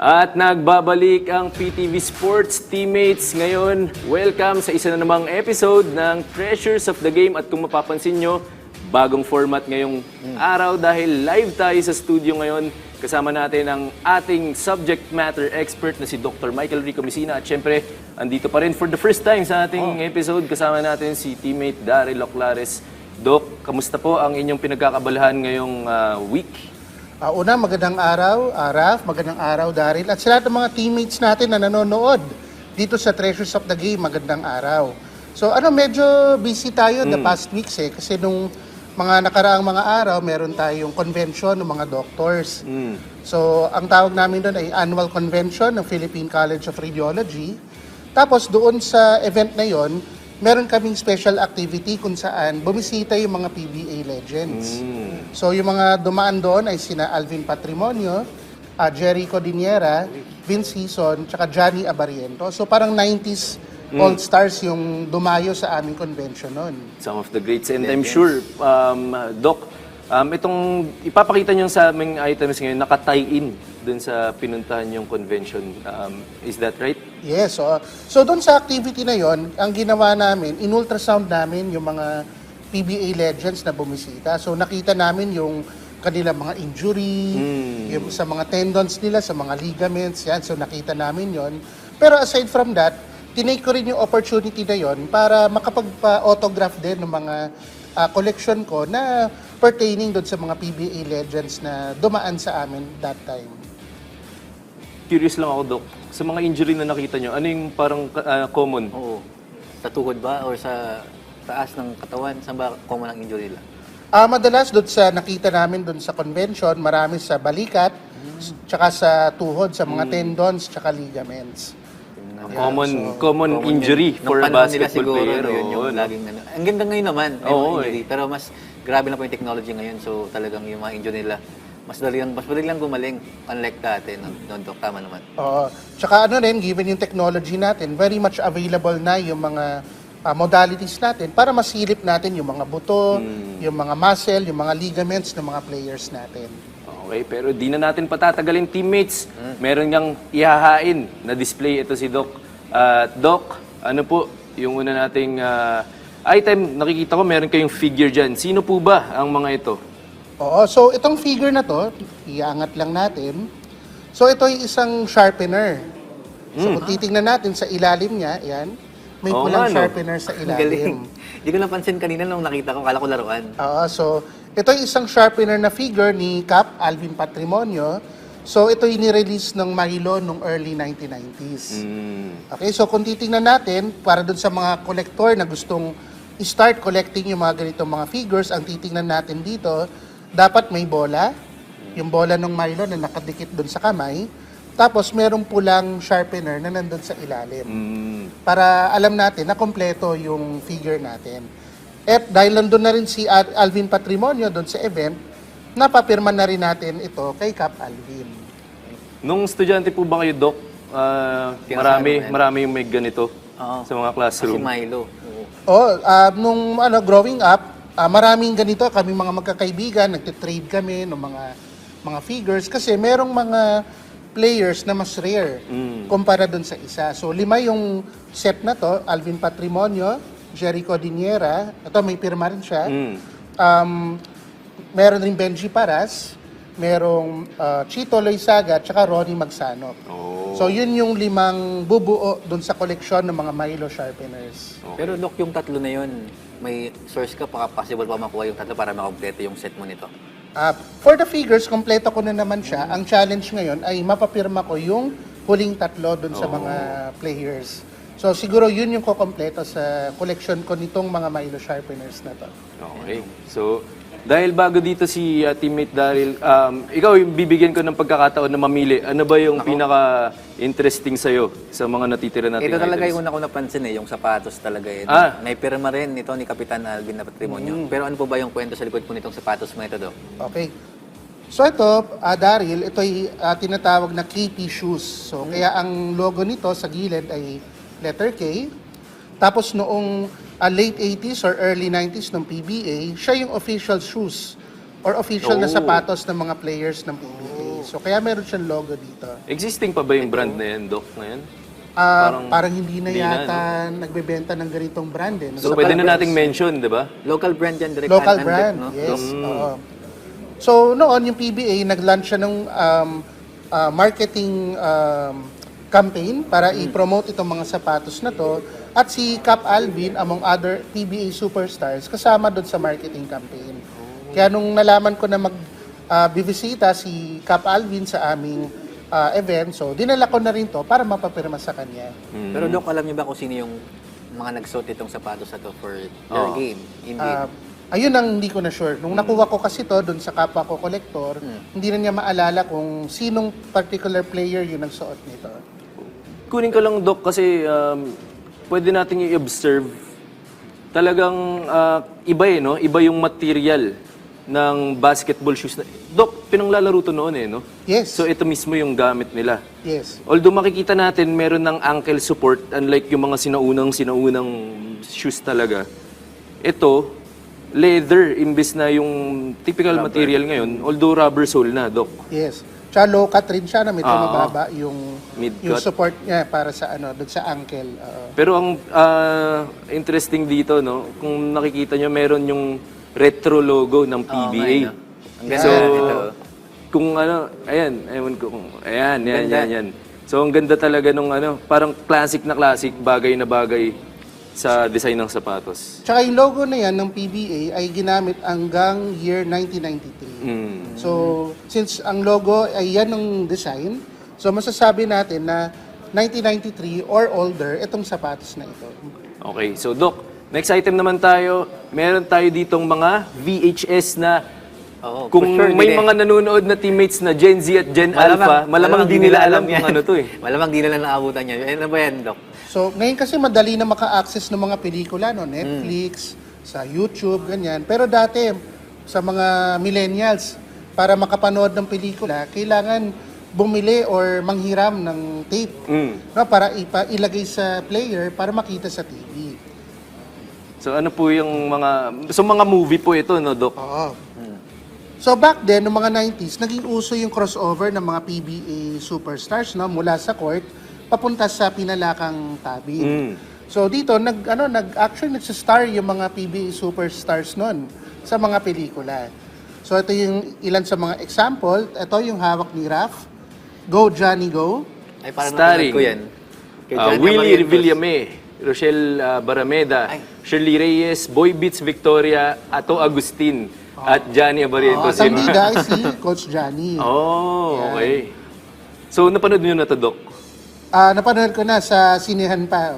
At nagbabalik ang PTV Sports teammates ngayon. Welcome sa isa na namang episode ng Treasures of the Game. At kung mapapansin nyo, bagong format ngayong araw dahil live tayo sa studio ngayon. Kasama natin ang ating subject matter expert na si Dr. Michael Rico Messina. At syempre, andito pa rin for the first time sa ating episode. Kasama natin si teammate Daryl Oclares. Doc, kamusta po ang inyong pinagkakabalahan ngayong week? Una, magandang araw, Raf, magandang araw, Daryl. At sa lahat ng mga teammates natin na nanonood dito sa Treasures of the Game, magandang araw. So medyo busy tayo the past weeks kasi nung mga nakaraang mga araw, meron tayong convention ng mga doctors. So ang tawag namin doon ay annual convention ng Philippine College of Radiology. Tapos doon sa event na yon, meron kaming special activity kung saan bumisita yung mga PBA legends. So yung mga dumaan doon ay sina Alvin Patrimonio, Jerry Codiniera, Vince Hison, tsaka Johnny Abariento. So parang 90s all-stars yung dumayo sa aming convention noon. Some of the greats. And I'm sure, Doc, itong ipapakita nyo sa aming items ngayon, naka-tie-in dun sa pinuntahan yung convention. Is that right? Yes. So doon sa activity na yon, ang ginawa namin, in-ultrasound namin yung mga PBA legends na bumisita. So nakita namin yung kanilang mga injury, yung sa mga tendons nila, sa mga ligaments, yan. So nakita namin yon. Pero aside from that, tinake ko rin yung opportunity na yon para makapagpa-autograph din ng mga collection ko na pertaining doon sa mga PBA legends na dumaan sa amin that time. Curious lang ako, Doc. Sa mga injury na nakita nyo, ano yung parang common? Oo. Sa tuhod ba or sa taas ng katawan? Saan ba common ang injury nila? Madalas doon sa nakita namin doon sa convention, marami sa balikat, tsaka sa tuhod, sa mga tendons, tsaka ligaments. Common injury for a basketball player. Yun yung laging ano. Ang ganda ngayon naman, may mga injury. Pero mas grabe na po yung technology ngayon. So talagang yung mga injury nila, mas madali lang gumaling. Unlike dati, noon Doc, tama naman. Oo. Tsaka given yung technology natin, very much available na yung mga modalities natin para masilip natin yung mga buto, yung mga muscle, yung mga ligaments ng mga players natin. Okay, pero di na natin patatagalin, teammates. Meron ngang ihahain na display ito si Doc. Doc, ano po yung una nating item? Nakikita ko meron kayong figure dyan. Sino po ba ang mga ito? Oo, so itong figure na to, iangat lang natin. So ito ay isang sharpener. So kung titingnan natin sa ilalim niya, yan, may pulang sharpener sa Ang galing. ilalim. Hindi ko napansin kanina nung nakita ko, kala ko laruan. Oo, so ito ay isang sharpener na figure ni Cap Alvin Patrimonio. So ito ay ni-release ng Mahilo nung early 1990s. Okay, so kung titingnan natin, para dun sa mga collector na gustong start collecting yung mga ganitong mga figures, ang titingnan natin dito, dapat may bola, yung bola ng Milo na nakadikit dun sa kamay, tapos merong pulang sharpener na nandun sa ilalim. Para alam natin na kompleto yung figure natin. At dahil nandun na rin si Alvin Patrimonio dun sa event, napapirman na rin natin ito kay Cap Alvin. Nung estudyante po ba kayo, Doc, marami yung may ganito sa mga classroom? Si Milo. Nung growing up, maraming ganito, kami mga magkakaibigan, nagtitrade kami ng mga figures kasi merong mga players na mas rare kumpara dun sa isa. So 5 yung set na to, Alvin Patrimonio, Jerry Codiniera, ito may pirma rin siya. Meron rin Benji Paras, merong Chito Loizaga, tsaka Ronnie Magsanok. So yun yung 5 bubuo dun sa koleksyon ng mga Milo sharpeners. Pero Doc, yung tatlo na yun, may source ka, possible pa makuha yung tatlo para makompleto yung set mo nito? For the figures, kompleto ko na naman siya. Ang challenge ngayon ay mapapirma ko yung huling tatlo dun sa mga players. So siguro yun yung kukompleto sa collection ko nitong mga Milo sharpeners na to. Okay. So, dahil bago dito si teammate Daryl, ikaw yung bibigyan ko ng pagkakataon na mamili. Ano ba yung pinaka-interesting sa'yo sa mga natitira natin Ito talaga items? yung una ko napansin yung sapatos talaga. May pirma rin nito ni Kapitan Alvin na Patrimonio. Pero ano po ba yung kwento sa likod po nitong sapatos mo ito, Doc? Okay. So ito, Daryl, ito ay tinatawag na KP shoes. So kaya ang logo nito sa gilid ay letter K. Tapos noong late 80s or early 90s ng PBA, siya yung official shoes or official na sapatos ng mga players ng PBA. So kaya meron siyang logo dito. Existing pa ba yung brand na yan, Doc, ngayon? Parang hindi na hindi na, yata nagbebenta ng ganitong brand eh. So, pwede na nating mention, di ba? Local brand yan, direct Local hand-handed, brand, no? yes. Oo. So noon, yung PBA, nag-launch siya ng marketing campaign para i-promote itong mga sapatos na to. At si Cap Alvin, among other PBA superstars, kasama doon sa marketing campaign. Kaya nung nalaman ko na bibisita si Cap Alvin sa aming event, so dinala ko na rin to para mapapirma sa kanya. Pero Doc, alam niyo ba kung sino yung mga nagsuot itong sapatos na to for their game? Indeed. Ayun ang hindi ko na sure. Nung nakuha ko kasi to doon sa kapwa ko collector, hindi na niya maalala kung sinong particular player yung nagsuot nito. Kunin ko lang, Doc, kasi pwede nating i-observe. Talagang iba no? Iba yung material ng basketball shoes. Doc, pinanglalaro to noon no? Yes. So ito mismo yung gamit nila. Yes. Although makikita natin meron ng ankle support, unlike yung mga sinaunang shoes talaga. Ito, leather imbes na yung typical material ngayon, although rubber sole na, Doc. Yes. Tsaka low cut rin siya na medyo mababa yung Mid-cut. support niya para sa doon sa ankle. Pero ang interesting dito, no, kung nakikita nyo, meron yung retro logo ng PBA. nga, no? Ang ganda So, nito. kung ayan, ewan ko kung, yan. So, ang ganda talaga nung parang classic na classic, bagay na bagay sa design ng sapatos. Tsaka yung logo na yan ng PBA ay ginamit hanggang year 1993. So, since ang logo ay yan ng design, so masasabi natin na 1993 or older itong sapatos na ito. Okay, so Doc, next item naman tayo. Meron tayo ditong mga VHS na Oo, kung for sure, may din eh. mga nanonood na teammates na Gen Z at Gen Alpha, malamang di nila alam kung ano to eh. Malamang di nila naabutan yan. Ano ba yan, Doc? So, ngayon kasi madali na maka-access ng mga pelikula, no? Netflix, sa YouTube, ganyan. Pero dati, sa mga millennials, para makapanood ng pelikula, kailangan bumili or manghiram ng tape no? Para ilagay sa player para makita sa TV. So ano po yung mga movie po ito, no, Doc? Oo. So back then, noong mga 90s, naging uso yung crossover ng mga PBA superstars no? Mula sa court papunta sa pinalakang tabing. So dito actually nagsa-star yung mga PBA superstars noon sa mga pelikula. So ito yung ilan sa mga example. Ito yung hawak ni Raf. Go Johnny Go. Ay, parang Starring, napanood ko yan. Kay Johnny Willie Abarientos. Villame, Rochelle Barameda, Shirley Reyes, Boy Beats Victoria, Ato Agustin, at Johnny Abarientos. Ang bida ay si Coach Johnny. Okay. So napanood niyo na to, Doc? Napanood ko na sa sinehan pa.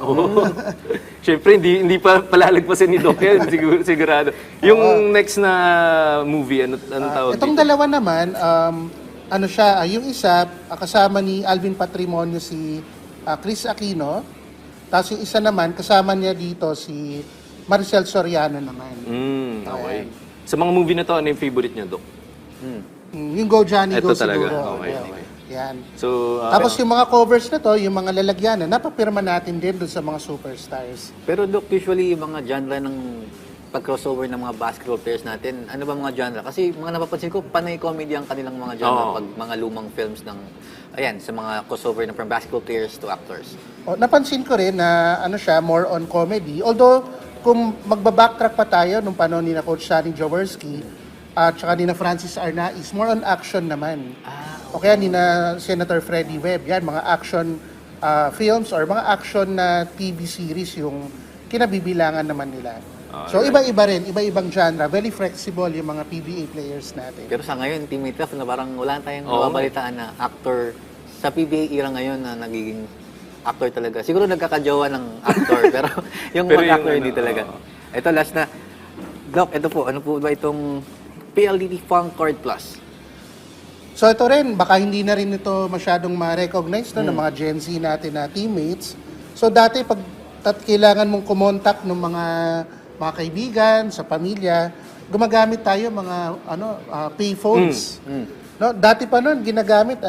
Siyempre, hindi pa palalagpasan ni Doc yan, sigurado. Yung next na movie, ano tawag Itong dito? dalawa naman, yung isa, kasama ni Alvin Patrimonio si Chris Aquino. Tapos yung isa naman, kasama niya dito si Maricel Soriano naman. Okay. Sa mga movie na to, ano yung favorite niyo, Doc? Yung Go Johnny Ito Go talaga. siguro. Okay, Yeah. okay. Yan. So, Tapos yung mga covers na to, yung mga lalagyanan, napapirma natin din doon sa mga superstars. Pero Doc, usually yung mga genre ng pag-crossover ng mga basketball players natin, ano ba mga genre? Kasi mga napapansin ko, panay comedy ang kanilang mga genre pag mga lumang films ng, sa mga crossover ng from basketball players to actors. Napansin ko rin na more on comedy. Although, kung magbabacktrack pa tayo nung panahon ni na Coach Sonny Jaworski at saka ni na Francis Arnaiz, more on action naman. O kaya ni na Senator Freddie Webb, yan, mga action films or mga action na TV series yung kinabibilangan naman nila. So iba-iba rin, iba-ibang genre, very flexible yung mga PBA players natin. Pero sa ngayon, Teammate Raf, na parang wala tayong nababalitaan na actor sa PBA era ngayon na nagiging actor talaga. Siguro nagkakajowa ng actor, pero yung mga actor hindi talaga. Ito, last na. Doc, ito po, ano po ba itong PLDT Funk Card Plus? So ito rin, baka hindi na rin ito masyadong ma-recognize ng mga Gen Z natin na teammates. So dati pag kailangan mong kumontak ng mga kaibigan, sa pamilya, gumagamit tayo mga payphones. No, dati pa noon ginagamit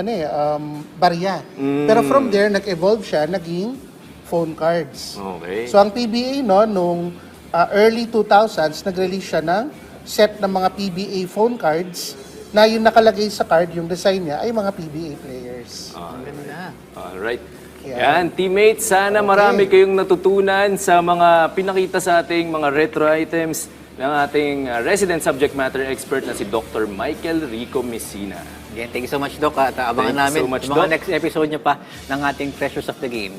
barya. Pero from there nag-evolve siya naging phone cards. Okay. So ang PBA nung early 2000s nag-release siya ng set ng mga PBA phone cards na yung nakalagay sa card, yung design niya, ay mga PBA players. Ang ganda. Alright. Yan. Yan, teammates, sana marami kayong natutunan sa mga pinakita sa ating mga retro items ng ating resident subject matter expert na si Dr. Michael Rico Messina. Again, thank you so much, Doc. At abangan Thank you namin so much, yung mga Doc. next episode niyo pa ng ating Treasures of the Game.